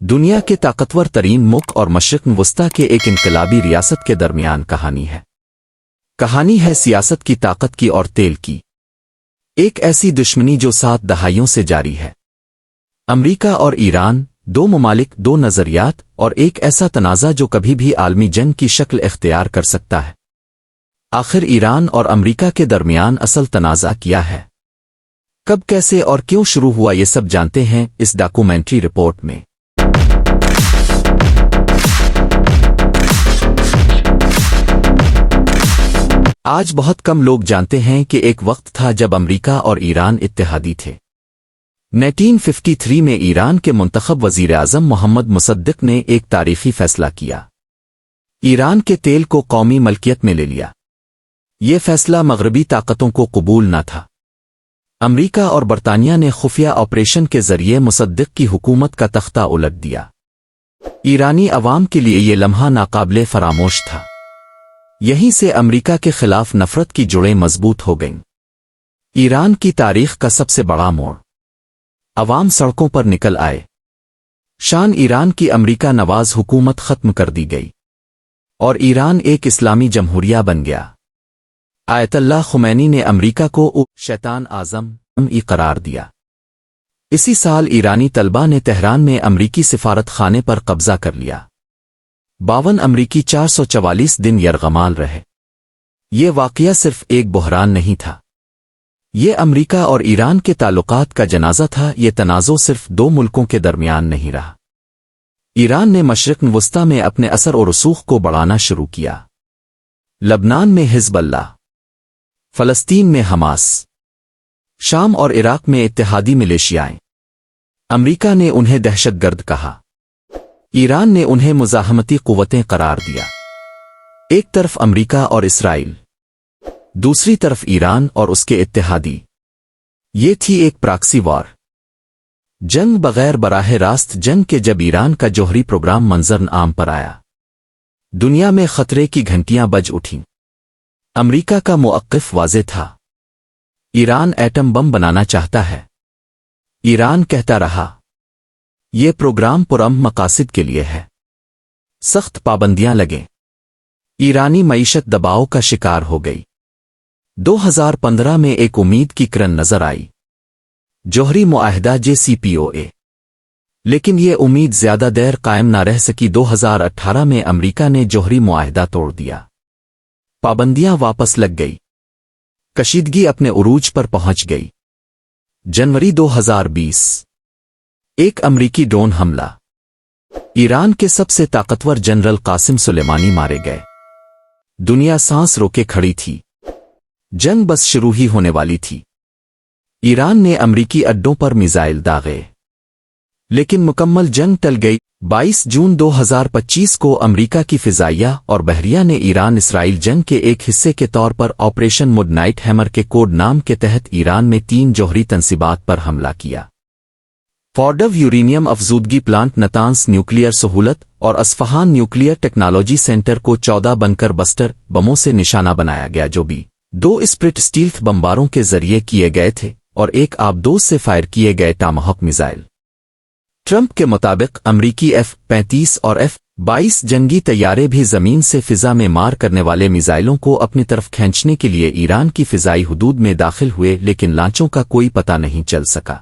دنیا کے طاقتور ترین ملک اور مشرق وسطی کے ایک انقلابی ریاست کے درمیان کہانی ہے۔ کہانی ہے سیاست کی طاقت کی اور تیل کی، ایک ایسی دشمنی جو 7 دہائیوں سے جاری ہے۔ امریکہ اور ایران، 2 ممالک، 2 نظریات اور ایک ایسا تنازع جو کبھی بھی عالمی جنگ کی شکل اختیار کر سکتا ہے۔ آخر ایران اور امریکہ کے درمیان اصل تنازع کیا ہے؟ کب، کیسے اور کیوں شروع ہوا، یہ سب جانتے ہیں اس ڈاکومنٹری رپورٹ میں۔ آج بہت کم لوگ جانتے ہیں کہ ایک وقت تھا جب امریکہ اور ایران اتحادی تھے۔ 1953 میں ایران کے منتخب وزیر اعظم محمد مصدق نے ایک تاریخی فیصلہ کیا، ایران کے تیل کو قومی ملکیت میں لے لیا۔ یہ فیصلہ مغربی طاقتوں کو قبول نہ تھا۔ امریکہ اور برطانیہ نے خفیہ آپریشن کے ذریعے مصدق کی حکومت کا تختہ الٹ دیا۔ ایرانی عوام کے لیے یہ لمحہ ناقابل فراموش تھا۔ یہیں سے امریکہ کے خلاف نفرت کی جڑیں مضبوط ہو گئیں۔ ایران کی تاریخ کا سب سے بڑا موڑ، عوام سڑکوں پر نکل آئے۔ شان ایران کی امریکہ نواز حکومت ختم کر دی گئی اور ایران ایک اسلامی جمہوریہ بن گیا۔ آیت اللہ خمینی نے امریکہ کو شیطان اعظم قرار دیا۔ اسی سال ایرانی طلبہ نے تہران میں امریکی سفارت خانے پر قبضہ کر لیا۔ 52 امریکی 444 دن یرغمال رہے۔ یہ واقعہ صرف ایک بحران نہیں تھا، یہ امریکہ اور ایران کے تعلقات کا جنازہ تھا۔ یہ تنازع صرف 2 ملکوں کے درمیان نہیں رہا۔ ایران نے مشرق وسطی میں اپنے اثر و رسوخ کو بڑھانا شروع کیا۔ لبنان میں حزب اللہ، فلسطین میں حماس، شام اور عراق میں اتحادی ملیشیائیں۔ امریکہ نے انہیں دہشت گرد کہا، ایران نے انہیں مزاحمتی قوتیں قرار دیا۔ ایک طرف امریکہ اور اسرائیل، دوسری طرف ایران اور اس کے اتحادی۔ یہ تھی ایک پراکسی وار، جنگ بغیر براہ راست جنگ کے۔ جب ایران کا جوہری پروگرام منظر عام پر آیا، دنیا میں خطرے کی گھنٹیاں بج اٹھیں۔ امریکہ کا موقف واضح تھا، ایران ایٹم بم بنانا چاہتا ہے۔ ایران کہتا رہا، یہ پروگرام پرامن مقاصد کے لیے ہے۔ سخت پابندیاں لگیں، ایرانی معیشت دباؤ کا شکار ہو گئی۔ 2015 میں ایک امید کی کرن نظر آئی، جوہری معاہدہ JCPOA، لیکن یہ امید زیادہ دیر قائم نہ رہ سکی۔ 2018 میں امریکہ نے جوہری معاہدہ توڑ دیا، پابندیاں واپس لگ گئی، کشیدگی اپنے عروج پر پہنچ گئی۔ جنوری 2020، ایک امریکی ڈرون حملہ، ایران کے سب سے طاقتور جنرل قاسم سلیمانی مارے گئے۔ دنیا سانس روکے کھڑی تھی، جنگ بس شروع ہی ہونے والی تھی۔ ایران نے امریکی اڈوں پر میزائل داغے، لیکن مکمل جنگ ٹل گئی۔ 22 جون 2025 کو امریکہ کی فضائیہ اور بحریہ نے ایران اسرائیل جنگ کے ایک حصے کے طور پر آپریشن مڈ نائٹ ہیمر کے کوڈ نام کے تحت ایران میں 3 جوہری تنصیبات پر حملہ کیا۔ فورڈو یورینیم افزودگی پلانٹ، نتانز نیوکلیئر سہولت اور اصفہان نیوکلیئر ٹیکنالوجی سینٹر کو 14 بنکر بسٹر بموں سے نشانہ بنایا گیا، جو بھی 2 اسپرٹ اسٹیلتھ بمباروں کے ذریعے کیے گئے تھے اور ایک آبدوز سے فائر کیے گئے ٹاماہاک میزائل۔ ٹرمپ کے مطابق امریکی F-35 اور F-22 جنگی طیارے بھی زمین سے فضا میں مار کرنے والے میزائلوں کو اپنی طرف کھینچنے کے لیے ایران کی فضائی حدود میں داخل ہوئے، لیکن لانچوں کا کوئی پتہ نہیں چل سکا۔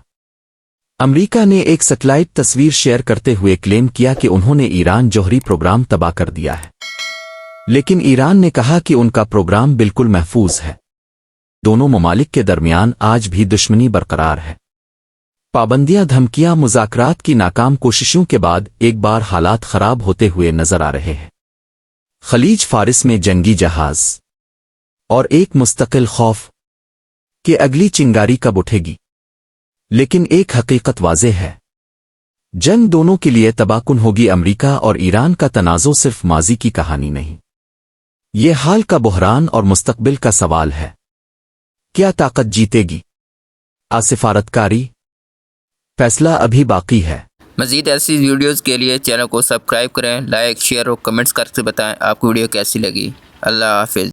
امریکہ نے ایک سیٹلائٹ تصویر شیئر کرتے ہوئے کلیم کیا کہ انہوں نے ایران جوہری پروگرام تباہ کر دیا ہے، لیکن ایران نے کہا کہ ان کا پروگرام بالکل محفوظ ہے۔ دونوں ممالک کے درمیان آج بھی دشمنی برقرار ہے۔ پابندیاں، دھمکیاں، مذاکرات کی ناکام کوششوں کے بعد ایک بار حالات خراب ہوتے ہوئے نظر آ رہے ہیں۔ خلیج فارس میں جنگی جہاز اور ایک مستقل خوف کہ اگلی چنگاری کب اٹھے گی۔ لیکن ایک حقیقت واضح ہے، جنگ دونوں کے لیے تباہ کن ہوگی۔ امریکہ اور ایران کا تنازع صرف ماضی کی کہانی نہیں، یہ حال کا بحران اور مستقبل کا سوال ہے۔ کیا طاقت جیتے گی؟ سفارتکاری؟ فیصلہ ابھی باقی ہے۔ مزید ایسی ویڈیوز کے لیے چینل کو سبسکرائب کریں، لائک، شیئر اور کمنٹس کر کے بتائیں آپ کو ویڈیو کیسی لگی۔ اللہ حافظ۔